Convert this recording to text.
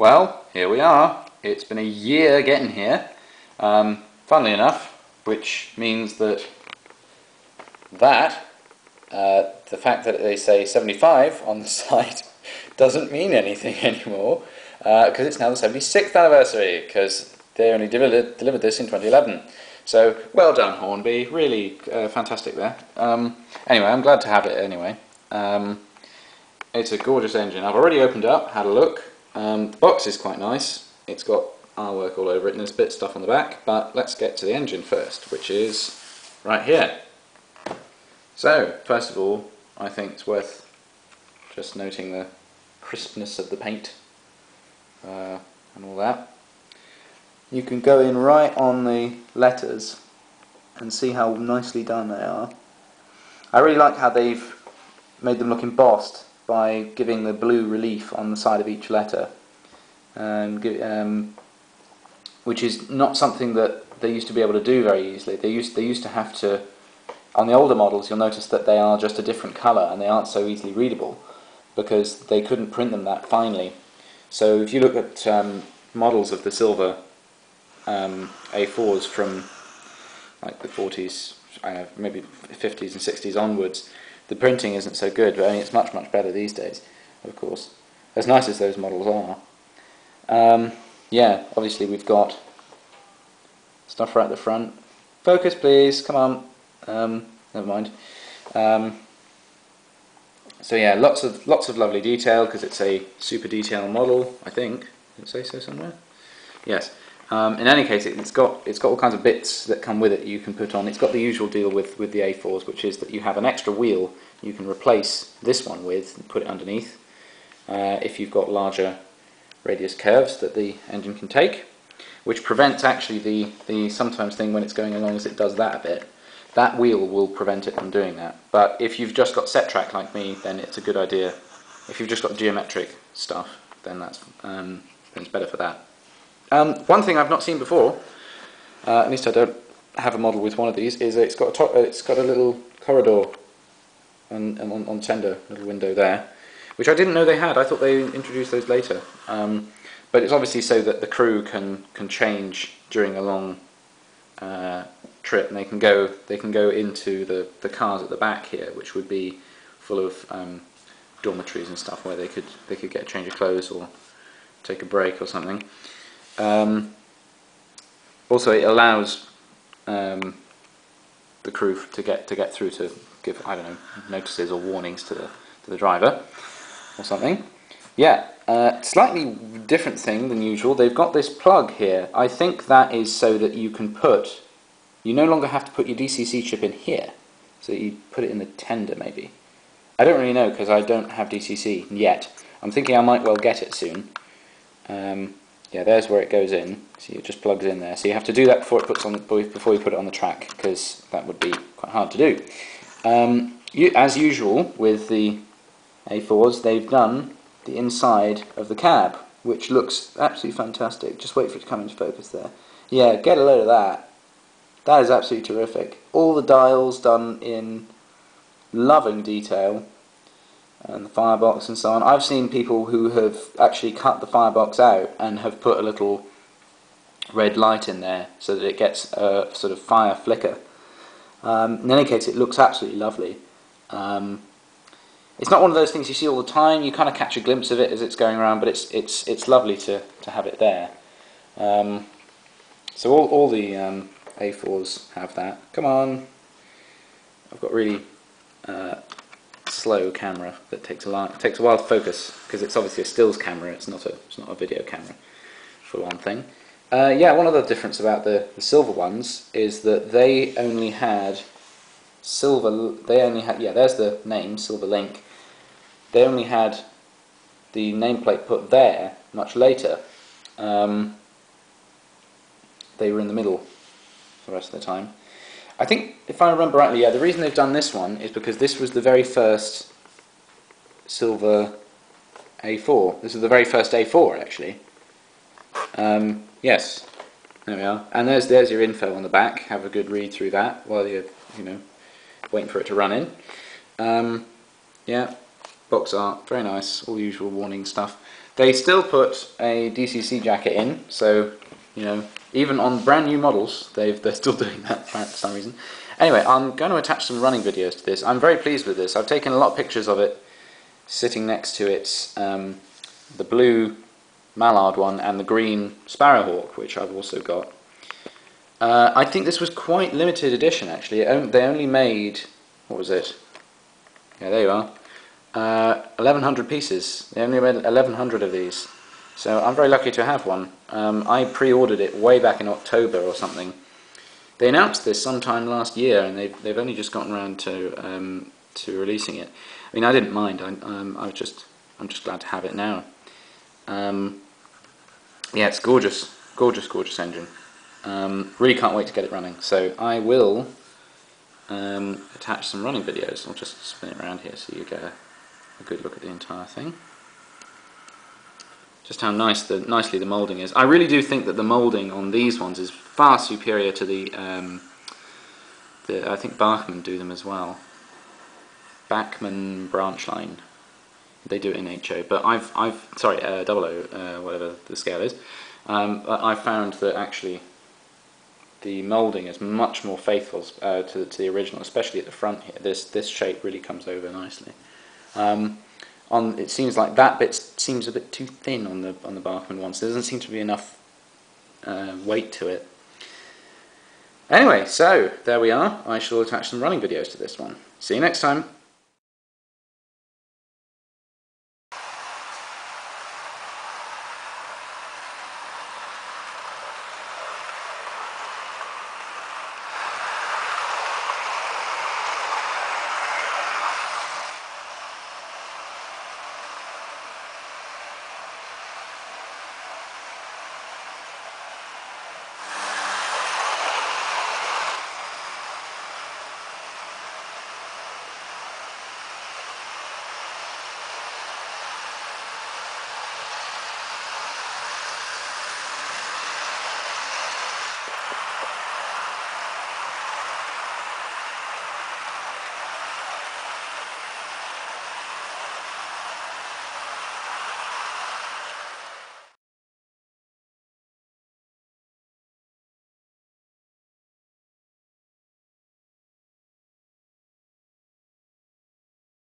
Well, here we are. It's been a year getting here, funnily enough, which means that the fact that they say 75 on the site doesn't mean anything anymore, because it's now the 76th anniversary, because they only delivered this in 2011. So, well done Hornby, really fantastic there. Anyway, I'm glad to have it anyway. It's a gorgeous engine. I've already opened it up, had a look. The box is quite nice. It's got artwork all over it and there's a bit of stuff on the back, but let's get to the engine first, which is right here. So, first of all, I think it's worth just noting the crispness of the paint and all that. You can go in right on the letters and see how nicely done they are. I really like how they've made them look embossed by giving the blue relief on the side of each letter, which is not something that they used to be able to do very easily. They used to have to, on the older models you'll notice that they are just a different colour and they aren't so easily readable because they couldn't print them that finely. So if you look at models of the silver A4s from like the 40s, maybe 50s and 60s onwards, the printing isn't so good, but I mean, it's much better these days, of course, as nice as those models are. Yeah, obviously we've got stuff right at the front. Focus please, come on. Never mind. So yeah, lots of lovely detail because it's a super detailed model, I think. Did it say so somewhere? Yes. In any case, it's got all kinds of bits that come with it you can put on. It's got the usual deal with the A4s, which is that you have an extra wheel you can replace this one with and put it underneath if you've got larger radius curves that the engine can take, which prevents actually the sometimes thing when it's going along as it does that a bit. That wheel will prevent it from doing that. But if you've just got set track like me, then it's a good idea. If you've just got geometric stuff, then it's better for that. One thing I've not seen before, at least I don't have a model with one of these, is it's got a little corridor on tender, little window there, which I didn't know they had. I thought they introduced those later. But it's obviously so that the crew can change during a long trip, and they can go into the cars at the back here, which would be full of dormitories and stuff where they could get a change of clothes or take a break or something. Also, it allows the crew to get through to give, I don't know, notices or warnings to the driver or something. Yeah, slightly different thing than usual. They've got this plug here. I think that is so that you no longer have to put your DCC chip in here, so you put it in the tender maybe. I don't really know because I don't have DCC yet. I'm thinking I might well get it soon. Yeah, there's where it goes in. So it just plugs in there. So you have to do that before you put it on the track, because that would be quite hard to do. As usual with the A4s, they've done the inside of the cab, which looks absolutely fantastic. Just wait for it to come into focus there. Yeah, get a load of that. That is absolutely terrific. All the dials done in loving detail, and the firebox and so on. I've seen people who have actually cut the firebox out and have put a little red light in there so that it gets a sort of fire flicker. In any case, it looks absolutely lovely. It's not one of those things you see all the time. You kind of catch a glimpse of it as it's going around, but it's lovely to have it there. So all the A4s have that. Come on. I've got really slow camera that takes a while to focus because it's obviously a stills camera. It's not a video camera, for one thing. Yeah, one other difference about the silver ones is that they only had silver. Yeah, there's the name, Silver Link. They only had the nameplate put there much later. They were in the middle the rest of the time. I think, if I remember rightly, yeah, the reason they've done this one is because this was the very first silver A4. This is the very first A4, actually. Yes, there we are. And there's your info on the back. Have a good read through that while you're, waiting for it to run in. Yeah, box art, very nice. All the usual warning stuff. They still put a DCC jacket in, so you know, even on brand new models, they're still doing that for some reason. Anyway, I'm going to attach some running videos to this. I'm very pleased with this. I've taken a lot of pictures of it sitting next to its the blue mallard one and the green sparrowhawk, which I've also got. I think this was quite limited edition actually. They only made, what was it? Yeah, there you are. 1,100 pieces. They only made 1,100 of these. So I'm very lucky to have one. I pre-ordered it way back in October or something. They announced this sometime last year, and they've only just gotten around to releasing it. I mean, I didn't mind. I'm just glad to have it now. Yeah, it's gorgeous, gorgeous, gorgeous engine. Really can't wait to get it running. So I will attach some running videos. I'll just spin it around here so you get a good look at the entire thing. Just how nicely the moulding is. I really do think that the moulding on these ones is far superior to the I think Bachmann do them as well. Bachmann branch line. They do it in HO, but sorry, 00, whatever the scale is. I've found that actually the moulding is much more faithful to the original, especially at the front here. This shape really comes over nicely. It seems like that bit seems a bit too thin on the Bachmann one, so there doesn't seem to be enough weight to it. Anyway, so there we are. I shall attach some running videos to this one. See you next time.